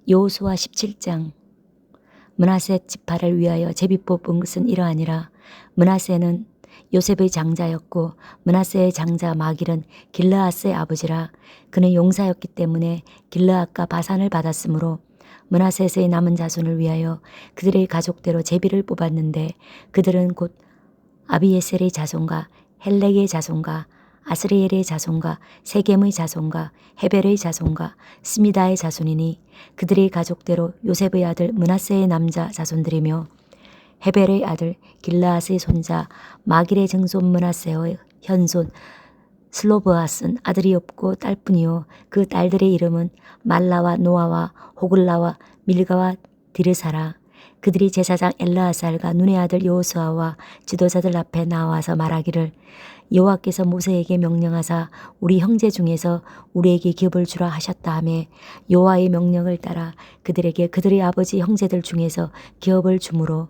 여호수아 17장. 므낫세 지파를 위하여 제비 뽑은 것은 이러하니라. 므낫세는 요셉의 장자였고 므낫세의 장자 마길은 길르앗의 아버지라. 그는 용사였기 때문에 길르앗과 바산을 받았으므로 므낫세의 남은 자손을 위하여 그들의 가족대로 제비를 뽑았는데, 그들은 곧 아비에셀의 자손과 헬렉의 자손과 아스리엘의 자손과 세겜의 자손과 헤벨의 자손과 스미다의 자손이니, 그들의 가족대로 요셉의 아들 므낫세의 남자 자손들이며, 헤벨의 아들 길르앗의 손자 마길의 증손 므낫세의 현손 슬로브앗은 아들이 없고 딸뿐이요 그 딸들의 이름은 말라와 노아와 호글라와 밀가와 디르사라. 그들이 제사장 엘르아살과 눈의 아들 여호수아와 지도자들 앞에 나와서 말하기를, 여호와께서 모세에게 명령하사 우리 형제 중에서 우리에게 기업을 주라 하셨다 하며, 여호와의 명령을 따라 그들에게 그들의 아버지 형제들 중에서 기업을 주므로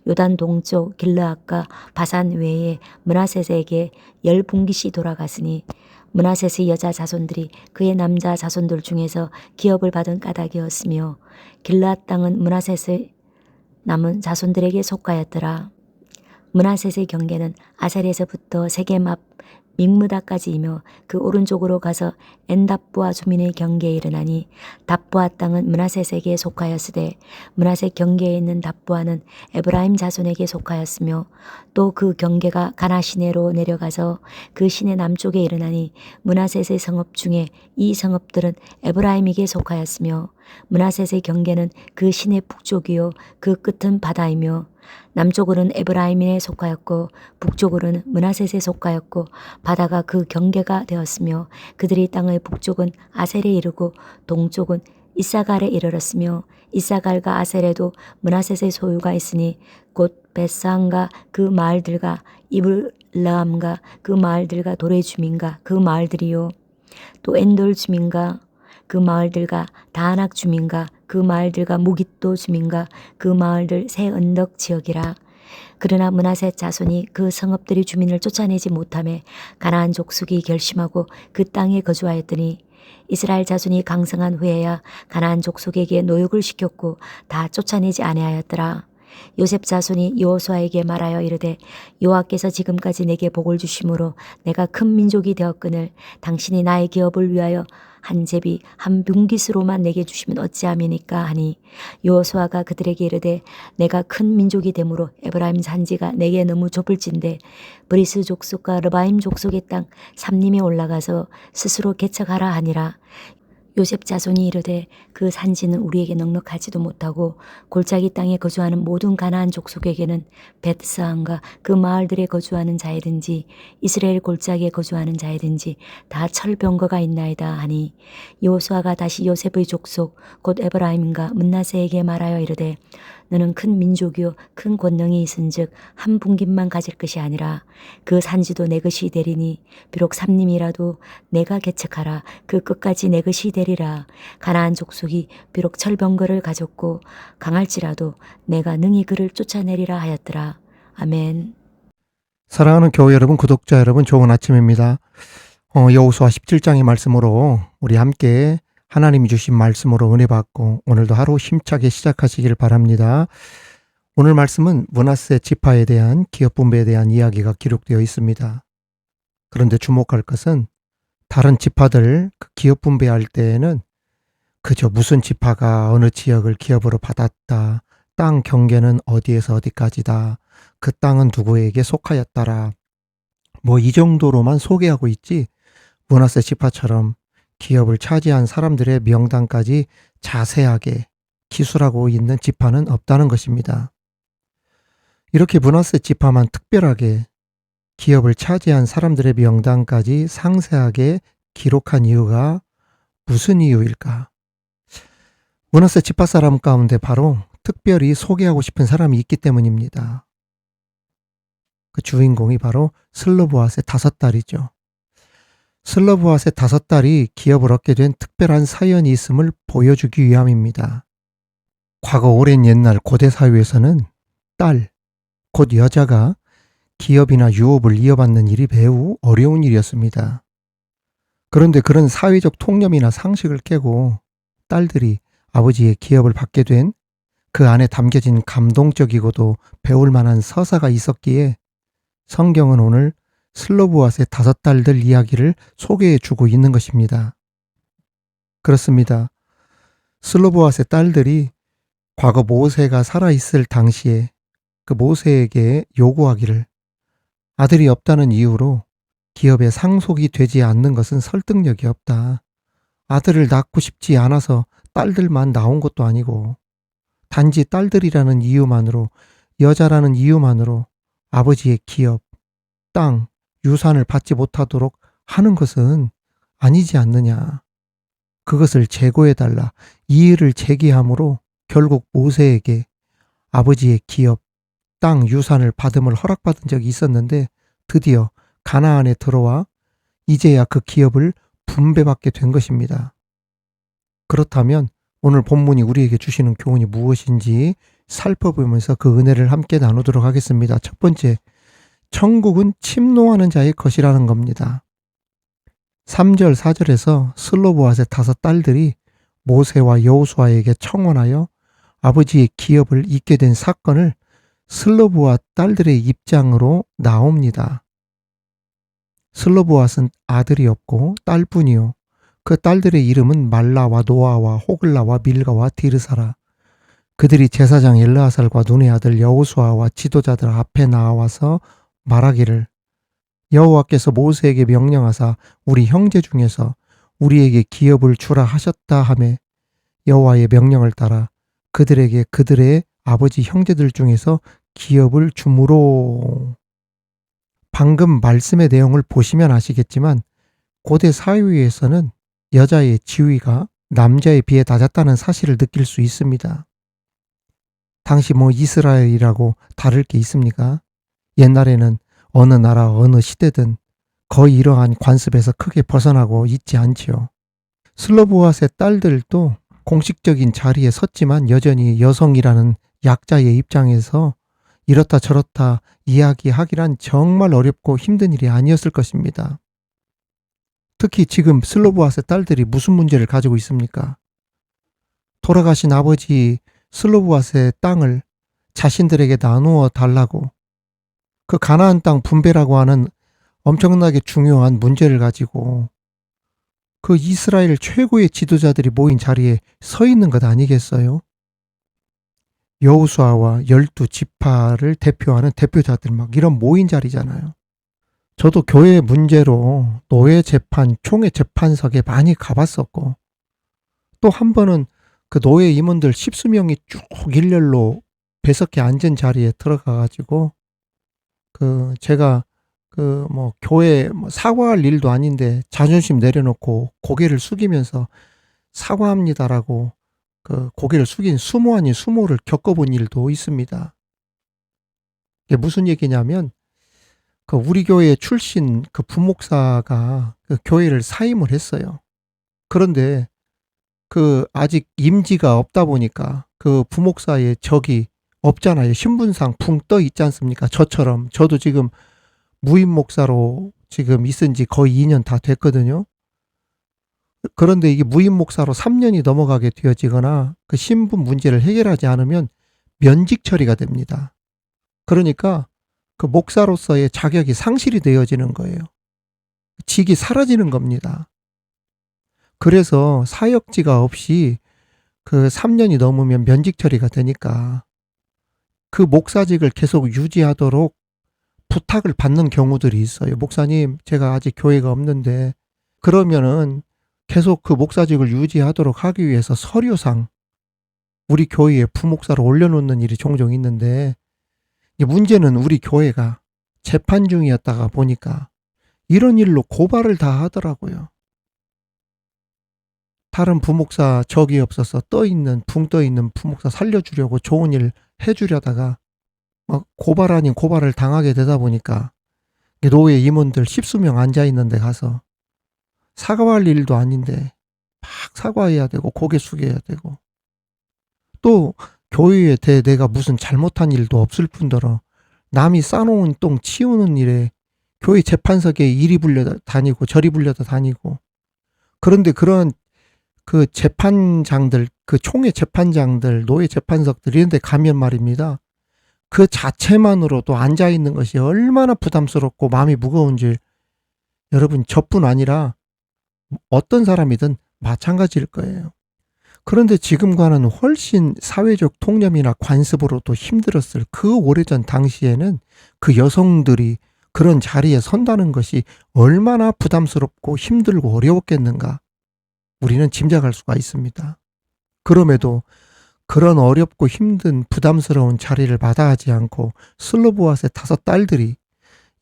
요단 동쪽 길르앗과 바산 외에 므낫세에게 10분기씩 돌아갔으니, 므낫세의 여자 자손들이 그의 남자 자손들 중에서 기업을 받은 까닭이었으며, 길르앗 땅은 므낫세의 남은 자손들에게 속하였더라. 므낫세의 경계는 아셀에서부터 세겜 앞 믹므다까지이며 그 오른쪽으로 가서 엔답부아 주민의 경계에 이르나니, 답부아 땅은 므낫세에게 속하였으되 므낫세 경계에 있는 답부아는 에브라임 자손에게 속하였으며, 또 그 경계가 가나 시내로 내려가서 그 시내 남쪽에 이르나니, 므낫세의 성읍 중에 이 성읍들은 에브라임에게 속하였으며, 므낫세의 경계는 그 시내 북쪽이요 그 끝은 바다이며, 남쪽으로는 에브라임에 속하였고 북쪽으로는 므낫세에 속하였고 바다가 그 경계가 되었으며, 그들의 땅의 북쪽은 아셀에 이르고 동쪽은 이사갈에 이르렀으며, 이사갈과 아셀에도 므낫세의 소유가 있으니 곧 벳산과 그 마을들과 이블라함과 그 마을들과 도레 주민과 그 마을들이요, 또 엔돌 주민과 그 마을들과 다낙 주민과 그 마을들과 무깃도 주민과 그 마을들 새 언덕 지역이라. 그러나 므낫세 자손이 그 성읍들의 주민을 쫓아내지 못하며 가나안 족속이 결심하고 그 땅에 거주하였더니, 이스라엘 자손이 강성한 후에야 가나안 족속에게 노역을 시켰고 다 쫓아내지 아니하였더라. 요셉 자손이 여호수아에게 말하여 이르되, 여호와께서 지금까지 내게 복을 주심으로 내가 큰 민족이 되었거늘 당신이 나의 기업을 위하여 한 제비 한 분깃으로만 내게 주시면 어찌함이니까 하니, 여호수아가 그들에게 이르되, 내가 큰 민족이 되므로 에브라임 산지가 내게 너무 좁을진데 브리스 족속과 르바임 족속의 땅 삼림에 올라가서 스스로 개척하라 하니라. 요셉 자손이 이르되, 그 산지는 우리에게 넉넉하지도 못하고 골짜기 땅에 거주하는 모든 가나안 족속에게는 벳스안과 그 마을들에 거주하는 자이든지 이스라엘 골짜기에 거주하는 자이든지 다 철병거가 있나이다 하니, 여호수아가 다시 요셉의 족속 곧 에브라임과 므낫세에게 말하여 이르되, 너는 큰 민족이요 큰 권능이 있은즉 한 분깃만 가질 것이 아니라 그 산지도 내 것이 되리니, 비록 삼림이라도 내가 개척하라. 그 끝까지 내 것이 되리라. 가나안 족속이 비록 철병거를 가졌고 강할지라도 내가 능히 그를 쫓아내리라 하였더라. 아멘. 사랑하는 교회 여러분, 구독자 여러분, 좋은 아침입니다. 여호수아 17장의 말씀으로 우리 함께 하나님이 주신 말씀으로 은혜 받고 오늘도 하루 힘차게 시작하시길 바랍니다. 오늘 말씀은 므낫세 지파에 대한 기업 분배에 대한 이야기가 기록되어 있습니다. 그런데 주목할 것은 다른 지파들 그 기업 분배할 때에는 그저 무슨 지파가 어느 지역을 기업으로 받았다, 땅 경계는 어디에서 어디까지다, 그 땅은 누구에게 속하였다라, 뭐 이 정도로만 소개하고 있지, 므낫세 지파처럼 기업을 차지한 사람들의 명단까지 자세하게 기술하고 있는 지파는 없다는 것입니다. 이렇게 므낫세 지파만 특별하게 기업을 차지한 사람들의 명단까지 상세하게 기록한 이유가 무슨 이유일까? 므낫세 지파 사람 가운데 바로 특별히 소개하고 싶은 사람이 있기 때문입니다. 그 주인공이 바로 슬로브앗의 5딸이죠. 슬로브앗의 5딸이 기업을 얻게 된 특별한 사연이 있음을 보여주기 위함입니다. 과거 오랜 옛날 고대 사회에서는 딸, 곧 여자가 기업이나 유업을 이어받는 일이 매우 어려운 일이었습니다. 그런데 그런 사회적 통념이나 상식을 깨고 딸들이 아버지의 기업을 받게 된 그 안에 담겨진 감동적이고도 배울 만한 서사가 있었기에 성경은 오늘 슬로보앗의 5딸들 이야기를 소개해 주고 있는 것입니다. 그렇습니다. 슬로보앗의 딸들이 과거 모세가 살아있을 당시에 그 모세에게 요구하기를 아들이 없다는 이유로 기업에 상속이 되지 않는 것은 설득력이 없다. 아들을 낳고 싶지 않아서 딸들만 나온 것도 아니고 단지 딸들이라는 이유만으로, 여자라는 이유만으로 아버지의 기업, 땅, 유산을 받지 못하도록 하는 것은 아니지 않느냐. 그것을 재고해달라. 이의를 제기함으로 결국 모세에게 아버지의 기업, 땅, 유산을 받음을 허락받은 적이 있었는데 드디어 가나안에 들어와 이제야 그 기업을 분배받게 된 것입니다. 그렇다면 오늘 본문이 우리에게 주시는 교훈이 무엇인지 살펴보면서 그 은혜를 함께 나누도록 하겠습니다. 첫 번째, 천국은 침노하는 자의 것이라는 겁니다. 3절, 4절에서 슬로보앗의 5딸들이 모세와 여호수아에게 청원하여 아버지의 기업을 잇게 된 사건을 슬로보앗 딸들의 입장으로 나옵니다. 슬로보앗은 아들이 없고 딸뿐이요. 그 딸들의 이름은 말라와 노아와 호글라와 밀가와 디르사라. 그들이 제사장 엘르아살과 눈의 아들 여호수아와 지도자들 앞에 나와서 말하기를 여호와께서 모세에게 명령하사 우리 형제 중에서 우리에게 기업을 주라 하셨다 하매 여호와의 명령을 따라 그들에게 그들의 아버지 형제들 중에서 기업을 주므로. 방금 말씀의 내용을 보시면 아시겠지만 고대 사회에서는 여자의 지위가 남자에 비해 낮았다는 사실을 느낄 수 있습니다. 당시 이스라엘이라고 다를 게 있습니까? 옛날에는 어느 나라 어느 시대든 거의 이러한 관습에서 크게 벗어나고 있지 않지요. 슬로보앗의 딸들도 공식적인 자리에 섰지만 여전히 여성이라는 약자의 입장에서 이렇다 저렇다 이야기하기란 정말 어렵고 힘든 일이 아니었을 것입니다. 특히 지금 슬로보앗의 딸들이 무슨 문제를 가지고 있습니까? 돌아가신 아버지 슬로보앗의 땅을 자신들에게 나누어 달라고 그 가나안 땅 분배라고 하는 엄청나게 중요한 문제를 가지고 그 이스라엘 최고의 지도자들이 모인 자리에 서 있는 것 아니겠어요? 여호수아와 12지파를 대표하는 대표자들 막 이런 모인 자리잖아요. 저도 교회 문제로 노예 재판, 총회 재판석에 많이 가봤었고 또 한 번은 그 노예 임원들 10수명이 쭉 일렬로 배석해 앉은 자리에 들어가가지고 제가 교회 사과할 일도 아닌데 자존심 내려놓고 고개를 숙이면서 사과합니다라고 고개를 숙인 수모 아닌 수모를 겪어본 일도 있습니다. 이게 무슨 얘기냐면 우리 교회 출신 부목사가 교회를 사임을 했어요. 그런데 아직 임지가 없다 보니까 부목사의 적이 없잖아요. 신분상 붕 떠 있지 않습니까? 저처럼 저도 지금 무임 목사로 지금 있은 지 거의 2년 다 됐거든요. 그런데 이게 무임 목사로 3년이 넘어가게 되어지거나 그 신분 문제를 해결하지 않으면 면직 처리가 됩니다. 그러니까 목사로서의 자격이 상실이 되어지는 거예요. 직이 사라지는 겁니다. 그래서 사역지가 없이 3년이 넘으면 면직 처리가 되니까 그 목사직을 계속 유지하도록 부탁을 받는 경우들이 있어요. 목사님, 제가 아직 교회가 없는데 그러면은 계속 그 목사직을 유지하도록 하기 위해서 서류상 우리 교회에 부목사로 올려놓는 일이 종종 있는데 문제는 우리 교회가 재판 중이었다가 보니까 이런 일로 고발을 다 하더라고요. 다른 부목사 적이 없어서 붕 떠있는 부목사 살려주려고 좋은 일 해주려다가 고발 아닌 고발을 당하게 되다 보니까 노예 임원들 10수명 앉아있는 데 가서 사과할 일도 아닌데 막 사과해야 되고 고개 숙여야 되고 또 교회에 대해 내가 무슨 잘못한 일도 없을 뿐더러 남이 싸놓은 똥 치우는 일에 교회 재판석에 이리 불려다 다니고 저리 불려다 다니고 그런데 그런 그 재판장들, 그 총회 재판장들, 노예 재판석들 이런 데 가면 말입니다. 그 자체만으로도 앉아 있는 것이 얼마나 부담스럽고 마음이 무거운지 여러분 저뿐 아니라 어떤 사람이든 마찬가지일 거예요. 그런데 지금과는 훨씬 사회적 통념이나 관습으로도 힘들었을 그 오래전 당시에는 그 여성들이 그런 자리에 선다는 것이 얼마나 부담스럽고 힘들고 어려웠겠는가 우리는 짐작할 수가 있습니다. 그럼에도 그런 어렵고 힘든 부담스러운 자리를 마다하지 않고 슬로보아스의 5 딸들이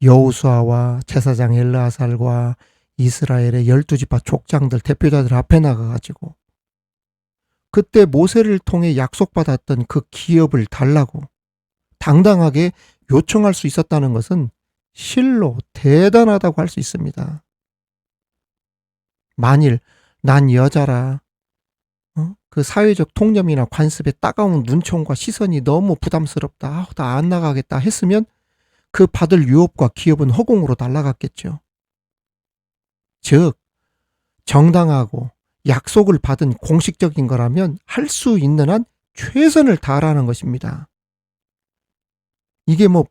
여호수아와 제사장 엘르아살과 이스라엘의 12지파 족장들 대표자들 앞에 나가가지고 그때 모세를 통해 약속받았던 그 기업을 달라고 당당하게 요청할 수 있었다는 것은 실로 대단하다고 할 수 있습니다. 만일 난 여자라 그 사회적 통념이나 관습의 따가운 눈총과 시선이 너무 부담스럽다. 나 안 나가겠다 했으면 그 받을 유업과 기업은 허공으로 날아갔겠죠. 즉 정당하고 약속을 받은 공식적인 거라면 할 수 있는 한 최선을 다하라는 것입니다. 이게 뭐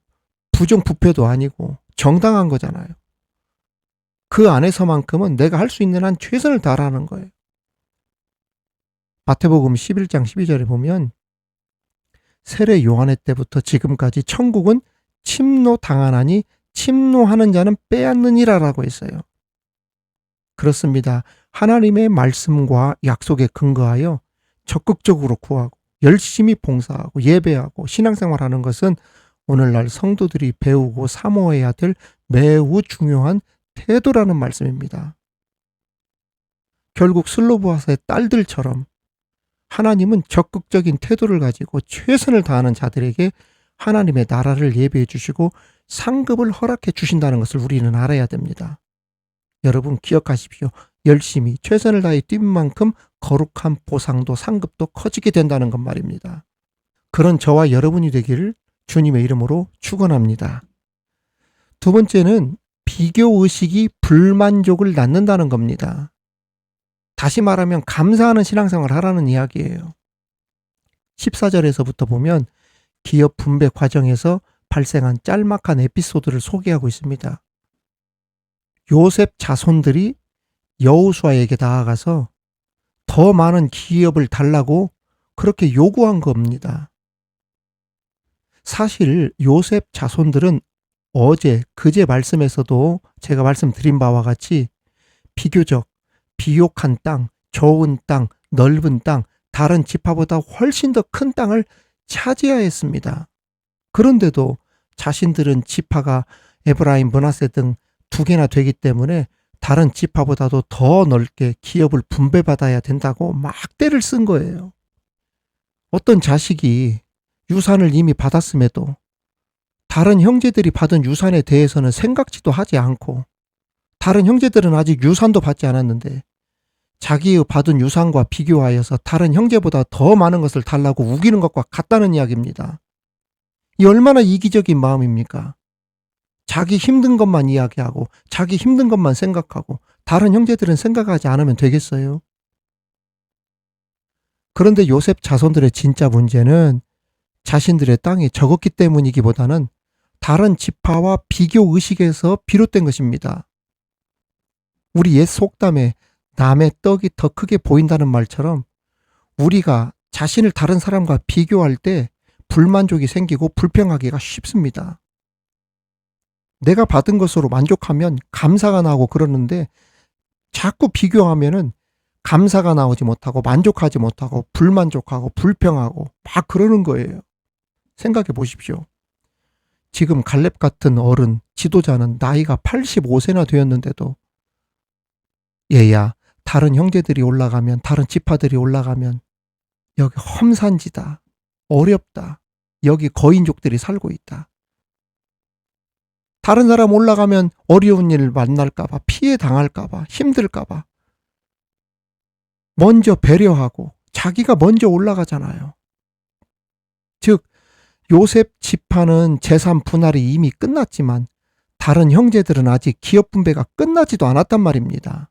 부정부패도 아니고 정당한 거잖아요. 그 안에서만큼은 내가 할 수 있는 한 최선을 다하라는 거예요. 마태복음 11장 12절에 보면 세례 요한의 때부터 지금까지 천국은 침노당하나니 침노하는 자는 빼앗느니라라고 했어요. 그렇습니다. 하나님의 말씀과 약속에 근거하여 적극적으로 구하고 열심히 봉사하고 예배하고 신앙생활하는 것은 오늘날 성도들이 배우고 사모해야 될 매우 중요한 태도라는 말씀입니다. 결국 슬로보아스의 딸들처럼 하나님은 적극적인 태도를 가지고 최선을 다하는 자들에게 하나님의 나라를 예배해 주시고 상급을 허락해 주신다는 것을 우리는 알아야 됩니다. 여러분 기억하십시오. 열심히 최선을 다해 뛴 만큼 거룩한 보상도 상급도 커지게 된다는 것 말입니다. 그런 저와 여러분이 되기를 주님의 이름으로 축원합니다. 두 번째는 비교의식이 불만족을 낳는다는 겁니다. 다시 말하면 감사하는 신앙생활을 하라는 이야기예요. 14절에서부터 보면 기업 분배 과정에서 발생한 짤막한 에피소드를 소개하고 있습니다. 요셉 자손들이 여호수아에게 나아가서 더 많은 기업을 달라고 그렇게 요구한 겁니다. 사실 요셉 자손들은 어제 그제 말씀에서도 제가 말씀드린 바와 같이 비교적 비옥한 땅, 좋은 땅, 넓은 땅, 다른 지파보다 훨씬 더 큰 땅을 차지하였습니다. 그런데도 자신들은 지파가 에브라임, 므낫세 등 2개나 되기 때문에 다른 지파보다도 더 넓게 기업을 분배받아야 된다고 막 떼를 쓴 거예요. 어떤 자식이 유산을 이미 받았음에도 다른 형제들이 받은 유산에 대해서는 생각지도 하지 않고 다른 형제들은 아직 유산도 받지 않았는데 자기의 받은 유산과 비교하여서 다른 형제보다 더 많은 것을 달라고 우기는 것과 같다는 이야기입니다. 이 얼마나 이기적인 마음입니까? 자기 힘든 것만 이야기하고 자기 힘든 것만 생각하고 다른 형제들은 생각하지 않으면 되겠어요? 그런데 요셉 자손들의 진짜 문제는 자신들의 땅이 적었기 때문이기보다는 다른 지파와 비교 의식에서 비롯된 것입니다. 우리 옛 속담에 남의 떡이 더 크게 보인다는 말처럼 우리가 자신을 다른 사람과 비교할 때 불만족이 생기고 불평하기가 쉽습니다. 내가 받은 것으로 만족하면 감사가 나오고 그러는데 자꾸 비교하면은 감사가 나오지 못하고 만족하지 못하고 불만족하고 불평하고 막 그러는 거예요. 생각해 보십시오. 지금 갈렙 같은 어른, 지도자는 나이가 85세나 되었는데도 얘야, 다른 형제들이 올라가면 다른 지파들이 올라가면 여기 험산지다. 어렵다. 여기 거인족들이 살고 있다. 다른 사람 올라가면 어려운 일 만날까봐 피해 당할까봐 힘들까봐 먼저 배려하고 자기가 먼저 올라가잖아요. 즉 요셉 지파는 재산 분할이 이미 끝났지만 다른 형제들은 아직 기업 분배가 끝나지도 않았단 말입니다.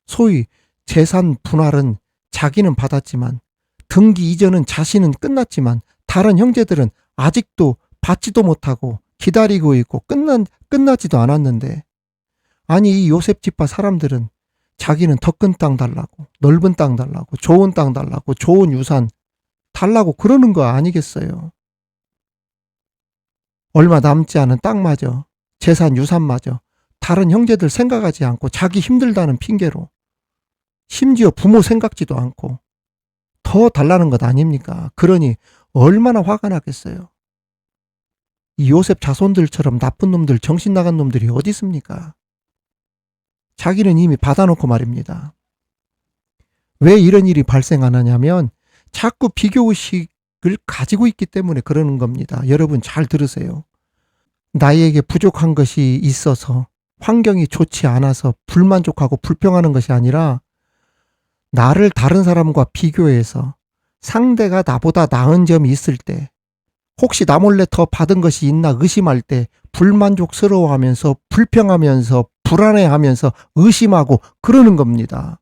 소위 재산 분할은 자기는 받았지만 등기 이전은 자신은 끝났지만 다른 형제들은 아직도 받지도 못하고 기다리고 있고 끝나지도 않았는데, 아니 이 요셉 지파 사람들은 자기는 더 큰 땅 달라고, 넓은 땅 달라고, 좋은 땅 달라고, 좋은 유산 달라고 그러는 거 아니겠어요? 얼마 남지 않은 땅마저, 재산 유산마저 다른 형제들 생각하지 않고 자기 힘들다는 핑계로, 심지어 부모 생각지도 않고 더 달라는 것 아닙니까? 그러니 얼마나 화가 나겠어요. 이 요셉 자손들처럼 나쁜 놈들, 정신 나간 놈들이 어디 있습니까? 자기는 이미 받아놓고 말입니다. 왜 이런 일이 발생하느냐면 자꾸 비교의식을 가지고 있기 때문에 그러는 겁니다. 여러분 잘 들으세요. 나에게 부족한 것이 있어서, 환경이 좋지 않아서 불만족하고 불평하는 것이 아니라, 나를 다른 사람과 비교해서 상대가 나보다 나은 점이 있을 때, 혹시 나 몰래 더 받은 것이 있나 의심할 때 불만족스러워하면서 불평하면서 불안해하면서 의심하고 그러는 겁니다.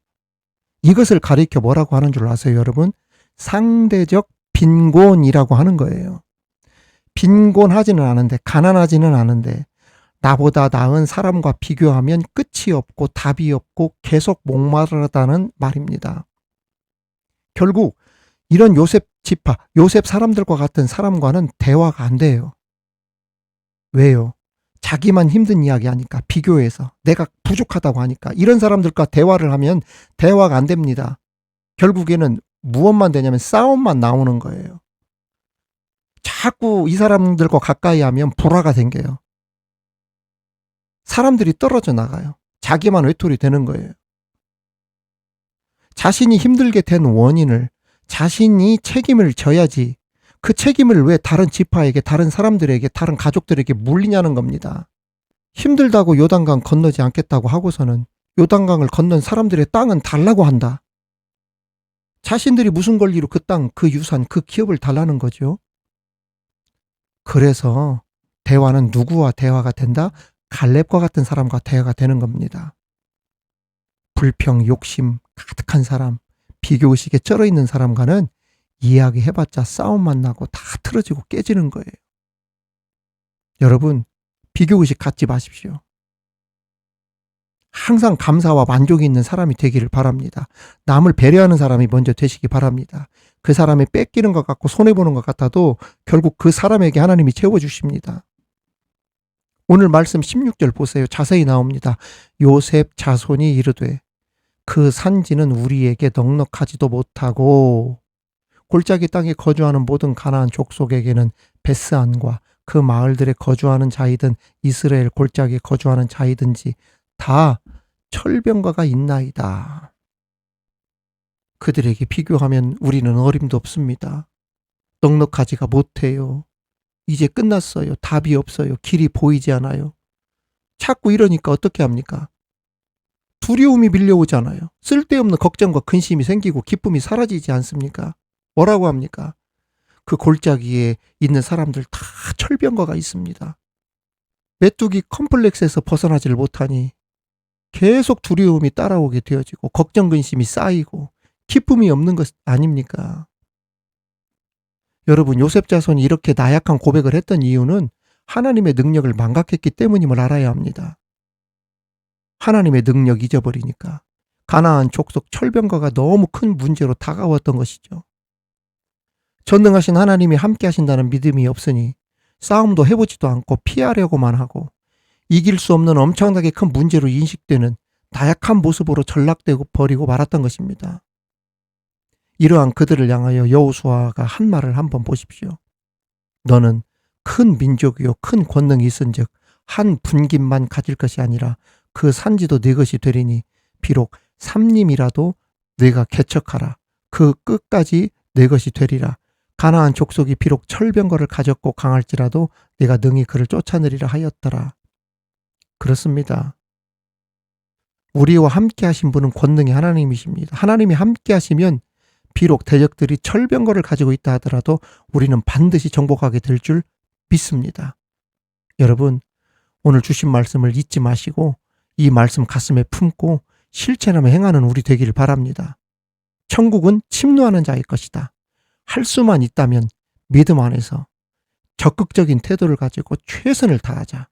이것을 가리켜 뭐라고 하는 줄 아세요, 여러분? 상대적 빈곤이라고 하는 거예요. 빈곤하지는 않은데, 가난하지는 않은데 나보다 나은 사람과 비교하면 끝이 없고 답이 없고 계속 목마르다는 말입니다. 결국 이런 요셉 지파, 요셉 사람들과 같은 사람과는 대화가 안 돼요. 왜요? 자기만 힘든 이야기 하니까, 비교해서 내가 부족하다고 하니까. 이런 사람들과 대화를 하면 대화가 안 됩니다. 결국에는 무엇만 되냐면 싸움만 나오는 거예요. 자꾸 이 사람들과 가까이 하면 불화가 생겨요. 사람들이 떨어져 나가요. 자기만 외톨이 되는 거예요. 자신이 힘들게 된 원인을 자신이 책임을 져야지, 그 책임을 왜 다른 지파에게, 다른 사람들에게, 다른 가족들에게 물리냐는 겁니다. 힘들다고 요단강 건너지 않겠다고 하고서는 요단강을 건넌 사람들의 땅은 달라고 한다. 자신들이 무슨 권리로 그 땅, 그 유산, 그 기업을 달라는 거죠. 그래서 대화는 누구와 대화가 된다? 갈렙과 같은 사람과 대화가 되는 겁니다. 불평, 욕심 가득한 사람, 비교의식에 쩔어있는 사람과는 이야기해봤자 싸움만 나고 다 틀어지고 깨지는 거예요. 여러분, 비교의식 갖지 마십시오. 항상 감사와 만족이 있는 사람이 되기를 바랍니다. 남을 배려하는 사람이 먼저 되시기 바랍니다. 그 사람이 뺏기는 것 같고 손해보는 것 같아도 결국 그 사람에게 하나님이 채워주십니다. 오늘 말씀 16절 보세요. 자세히 나옵니다. 요셉 자손이 이르되 그 산지는 우리에게 넉넉하지도 못하고, 골짜기 땅에 거주하는 모든 가나안 족속에게는 베스안과 그 마을들에 거주하는 자이든 이스라엘 골짜기에 거주하는 자이든지 다 철병거가 있나이다. 그들에게 비교하면 우리는 어림도 없습니다. 넉넉하지가 못해요. 이제 끝났어요. 답이 없어요. 길이 보이지 않아요. 자꾸 이러니까 어떻게 합니까? 두려움이 밀려오잖아요. 쓸데없는 걱정과 근심이 생기고 기쁨이 사라지지 않습니까? 뭐라고 합니까? 그 골짜기에 있는 사람들 다 철병거가 있습니다. 메뚜기 컴플렉스에서 벗어나지를 못하니 계속 두려움이 따라오게 되어지고 걱정 근심이 쌓이고 기쁨이 없는 것 아닙니까? 여러분, 요셉 자손이 이렇게 나약한 고백을 했던 이유는 하나님의 능력을 망각했기 때문임을 알아야 합니다. 하나님의 능력 잊어버리니까 가나안 족속 철병거가 너무 큰 문제로 다가왔던 것이죠. 전능하신 하나님이 함께 하신다는 믿음이 없으니 싸움도 해보지도 않고 피하려고만 하고 이길 수 없는 엄청나게 큰 문제로 인식되는 나약한 모습으로 전락되고 버리고 말았던 것입니다. 이러한 그들을 향하여 여호수아가 한 말을 한번 보십시오. 너는 큰 민족이요 큰 권능이 있은즉 한 분깃만 가질 것이 아니라 그 산지도 네 것이 되리니 비록 삼림이라도 네가 개척하라. 그 끝까지 네 것이 되리라. 가나안 족속이 비록 철병거를 가졌고 강할지라도 네가 능히 그를 쫓아내리라 하였더라. 그렇습니다. 우리와 함께 하신 분은 권능의 하나님이십니다. 하나님이 함께 하시면 비록 대적들이 철병거를 가지고 있다 하더라도 우리는 반드시 정복하게 될 줄 믿습니다. 여러분, 오늘 주신 말씀을 잊지 마시고 이 말씀 가슴에 품고 실천하며 행하는 우리 되기를 바랍니다. 천국은 침노하는 자의 것이다. 할 수만 있다면 믿음 안에서 적극적인 태도를 가지고 최선을 다하자.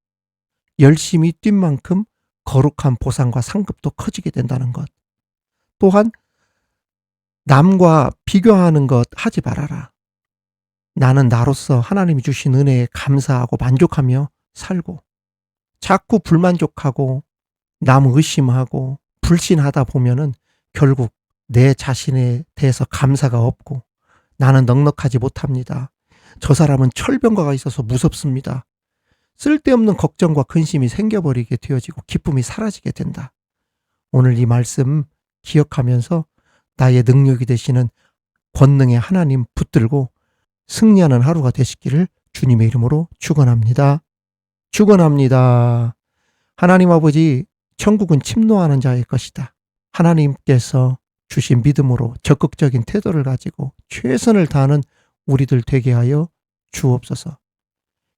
열심히 뛴 만큼 거룩한 보상과 상급도 커지게 된다는 것. 또한 남과 비교하는 것 하지 말아라. 나는 나로서 하나님이 주신 은혜에 감사하고 만족하며 살고, 자꾸 불만족하고 남 의심하고 불신하다 보면은 결국 내 자신에 대해서 감사가 없고, 나는 넉넉하지 못합니다. 저 사람은 철병가가 있어서 무섭습니다. 쓸데없는 걱정과 근심이 생겨버리게 되어지고 기쁨이 사라지게 된다. 오늘 이 말씀 기억하면서 나의 능력이 되시는 권능의 하나님 붙들고 승리하는 하루가 되시기를 주님의 이름으로 축원합니다. 축원합니다. 하나님 아버지, 천국은 침노하는 자의 것이다. 하나님께서 주신 믿음으로 적극적인 태도를 가지고 최선을 다하는 우리들 되게 하여 주옵소서.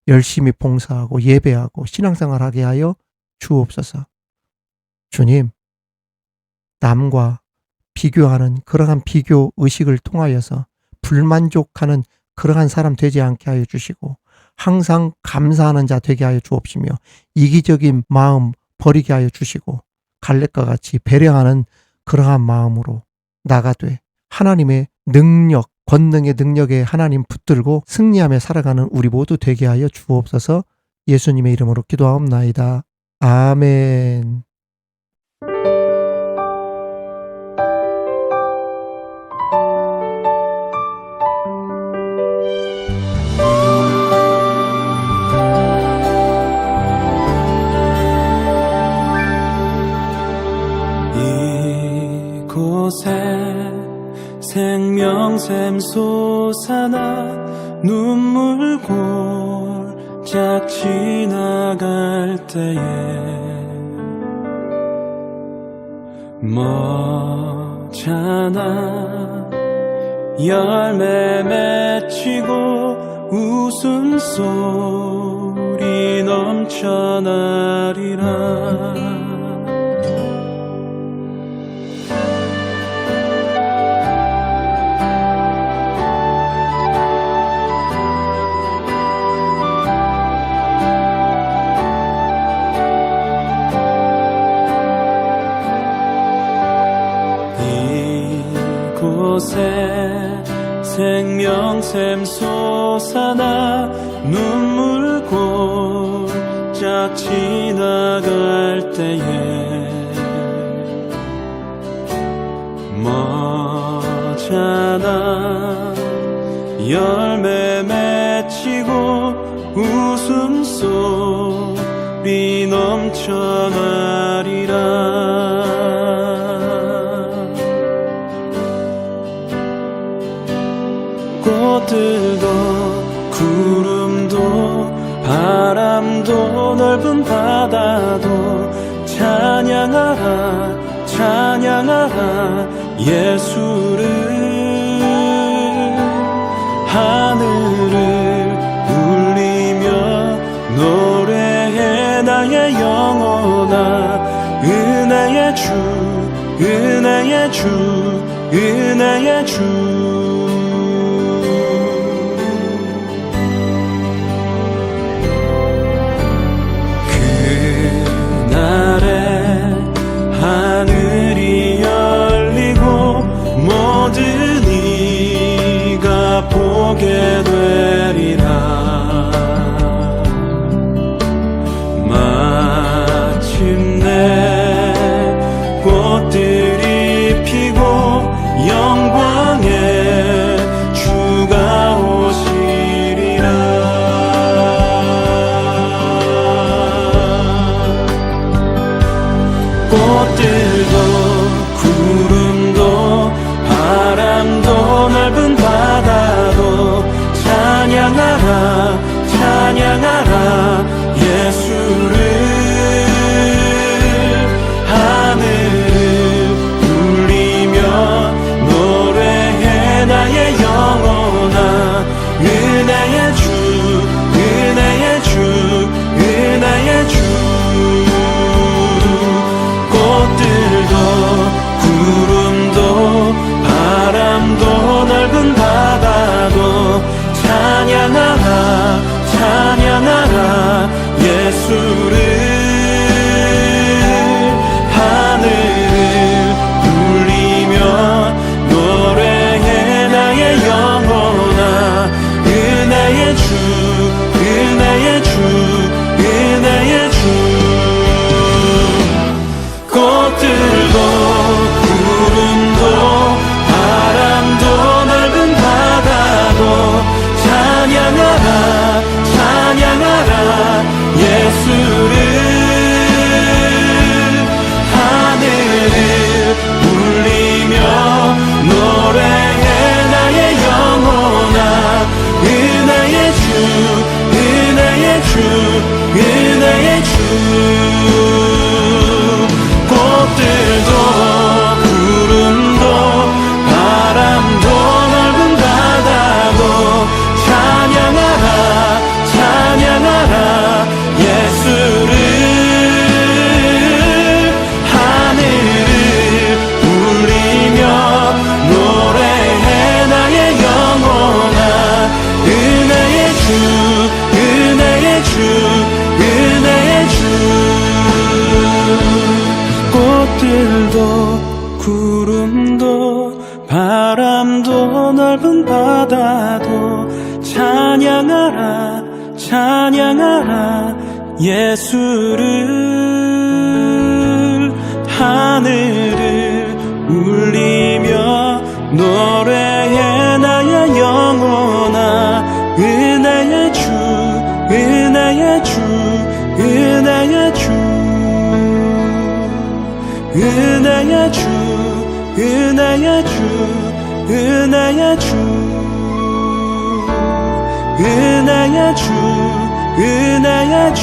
열심히 봉사하고 예배하고 신앙생활하게 하여 주옵소서. 주님, 남과 비교하는 그러한 비교 의식을 통하여서 불만족하는 그러한 사람 되지 않게 하여 주시고, 항상 감사하는 자 되게 하여 주옵시며, 이기적인 마음 버리게 하여 주시고, 갈렙과 같이 배려하는 그러한 마음으로 나가되 하나님의 능력, 권능의 능력에 하나님 붙들고 승리하며 살아가는 우리 모두 되게 하여 주옵소서. 예수님의 이름으로 기도하옵나이다. 아멘. 이곳에 생명샘 솟아나 눈물 골짝 지나갈 때에 머잖아 열매 맺히고 웃음소리 넘쳐나리라. 이곳에 생명샘 솟아나 눈물 골짝 지나갈 때에 머잖아 열매 맺히고 웃음소리 넘쳐나리라. 꽃들도 구름도 바람도 넓은 바다도 찬양하라 찬양하라 예수를. 하늘을 울리며 노래해 나의 영혼아. 은혜의 주 은혜의 주 은혜의 주. 하늘이 열리고 모든 이가 보게 되리라. 마침내 꽃들이 피고 영광의 주가 오시리라. 꽃들도 구름도 바람도 넓은 바다도 찬양하라 찬양하라 예수를. 하늘을 울리며 노래해 나의 영혼아. 은혜의 주 은혜의 주 은혜의 주. 꽃들도 예수를 하늘을 울리며 노래해 나의 영혼아 은혜의 주 은혜의 주 은혜의 주 꽃들도 구름도 바람도 넓은 바다도 찬양하라 찬양하라 예수를 하늘을 울리며 노래해 나의 영혼아 은혜의 주 은혜의 주 은혜의 주 꽃들도 구름도 바람도 넓은 바다도 찬양하라 찬양하라 예수를 하늘을 울리며 노래해 나의 영혼아 은혜의 주 은혜의 주 은혜의 주 꽃들도 구름도 바람도 넓은 바다도 찬양하라 찬양하라 예수를 하늘을 울리며 노래해 나의 영혼아 은혜의 주 은혜의 주 은혜의 주 은혜의 주 은혜의 주 은혜의 주 은혜의 주 은혜의 주